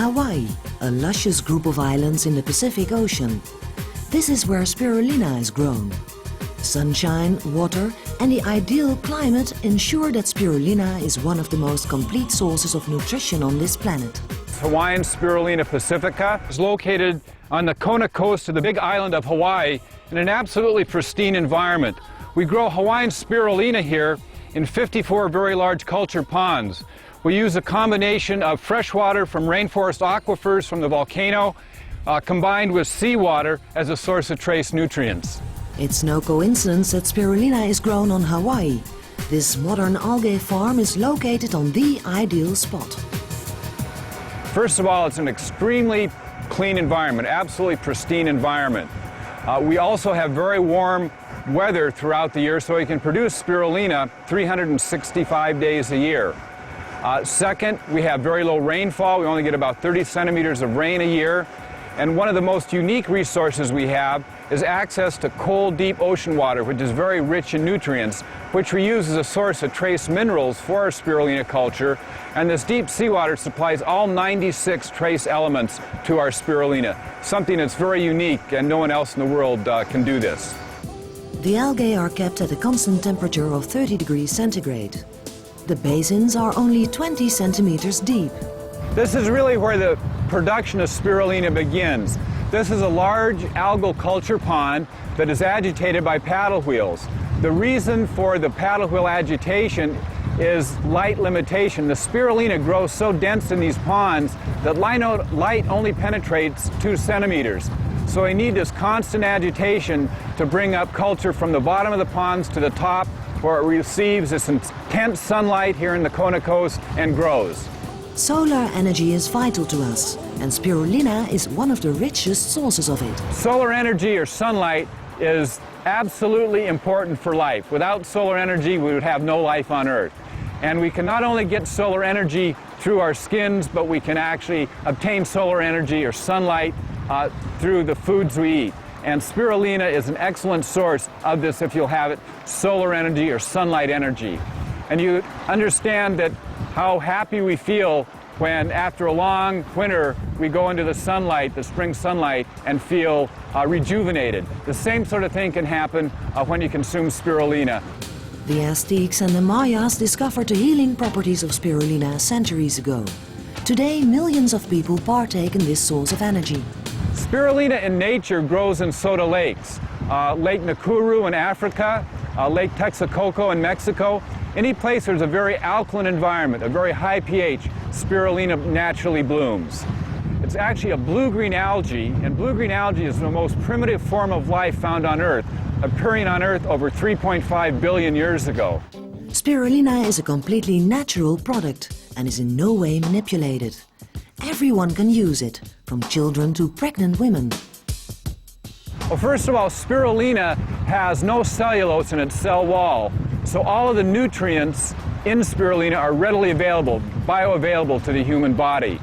Hawaii, a luscious group of islands in the Pacific Ocean. This is where spirulina is grown. Sunshine, water and the ideal climate ensure that spirulina is one of the most complete sources of nutrition on this planet. Hawaiian Spirulina pacifica is located on the Kona coast of the big island of Hawaii in an absolutely pristine environment. We grow Hawaiian spirulina here in 54 very large culture ponds. We use a combination of fresh water from rainforest aquifers from the volcano combined with seawater as a source of trace nutrients. It's no coincidence that spirulina is grown on Hawaii. This modern algae farm is located on the ideal spot. First of all, it's an extremely clean environment, absolutely pristine environment. We also have very warm weather throughout the year, so we can produce spirulina 365 days a year. Second, we have very low rainfall. We only get about 30 centimeters of rain a year. And one of the most unique resources we have is access to cold, deep ocean water, which is very rich in nutrients, which we use as a source of trace minerals for our spirulina culture. And this deep seawater supplies all 96 trace elements to our spirulina, something that's very unique and no one else in the world can do this. The algae are kept at a constant temperature of 30 degrees centigrade. The basins are only 20 centimeters deep. This is really where the production of spirulina begins. This is a large algal culture pond that is agitated by paddle wheels. The reason for the paddle wheel agitation is light limitation. The spirulina grows so dense in these ponds that light only penetrates 2 centimeters. So we need this constant agitation to bring up culture from the bottom of the ponds to the top, where it receives this intense sunlight here in the Kona coast and grows. Solar energy is vital to us, and spirulina is one of the richest sources of it. Solar energy or sunlight is absolutely important for life. Without solar energy, we would have no life on Earth. And we can not only get solar energy through our skins, but we can actually obtain solar energy or sunlight through the foods we eat. And spirulina is an excellent source of this, if you'll have it, solar energy or sunlight energy. And you understand that how happy we feel when, after a long winter, we go into the sunlight, the spring sunlight, and feel rejuvenated. The same sort of thing can happen when you consume spirulina. The Aztecs and the Mayas discovered the healing properties of spirulina centuries ago. Today, millions of people partake in this source of energy. Spirulina in nature grows in soda lakes. Lake Nakuru in Africa, Lake Texcoco in Mexico. Any place there's a very alkaline environment, a very high pH, spirulina naturally blooms. It's actually a blue-green algae, and blue-green algae is the most primitive form of life found on Earth, appearing on Earth over 3.5 billion years ago. Spirulina is a completely natural product and is in no way manipulated. Everyone can use it, from children to pregnant women. Well, first of all, spirulina has no cellulose in its cell wall, so all of the nutrients in spirulina are readily available, bioavailable to the human body.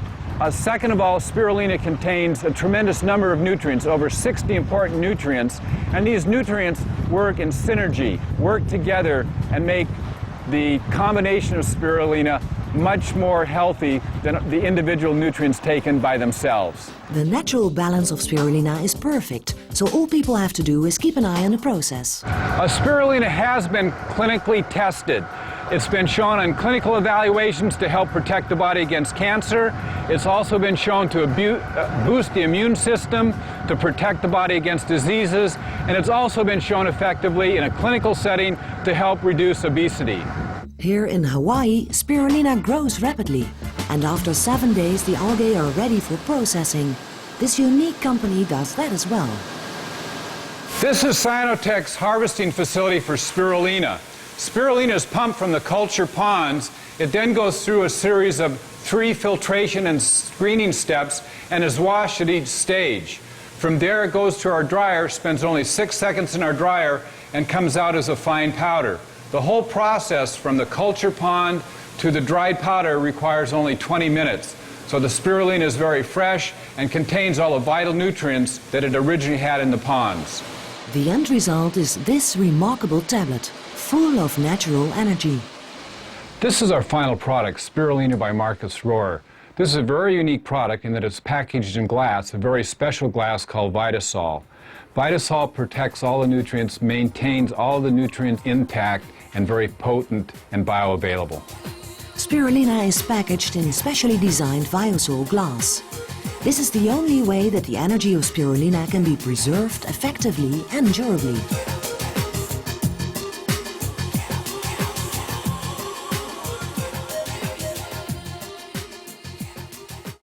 Second of all, spirulina contains a tremendous number of nutrients, over 60 important nutrients, and these nutrients work in synergy, work together and make the combination of spirulina much more healthy than the individual nutrients taken by themselves. The natural balance of spirulina is perfect, so all people have to do is keep an eye on the process. Spirulina has been clinically tested. It's been shown on clinical evaluations to help protect the body against cancer. It's also been shown to boost the immune system, to protect the body against diseases, and it's also been shown effectively in a clinical setting to help reduce obesity. Here in Hawaii, spirulina grows rapidly, and after 7 days the algae are ready for processing. This unique company does that as well. This is Sinotech's harvesting facility for spirulina. Spirulina is pumped from the culture ponds. It then goes through a series of 3 filtration and screening steps and is washed at each stage. From there it goes to our dryer, spends only 6 seconds in our dryer, and comes out as a fine powder. The whole process from the culture pond to the dried powder requires only 20 minutes. So the spirulina is very fresh and contains all the vital nutrients that it originally had in the ponds. The end result is this remarkable tablet, full of natural energy. This is our final product, spirulina by Marcus Rohrer. This is a very unique product in that it's packaged in glass, a very special glass called Vitasol. Vitasol protects all the nutrients, maintains all the nutrients intact, and very potent and bioavailable. Spirulina is packaged in specially designed Vitasol glass. This is the only way that the energy of spirulina can be preserved effectively and durably.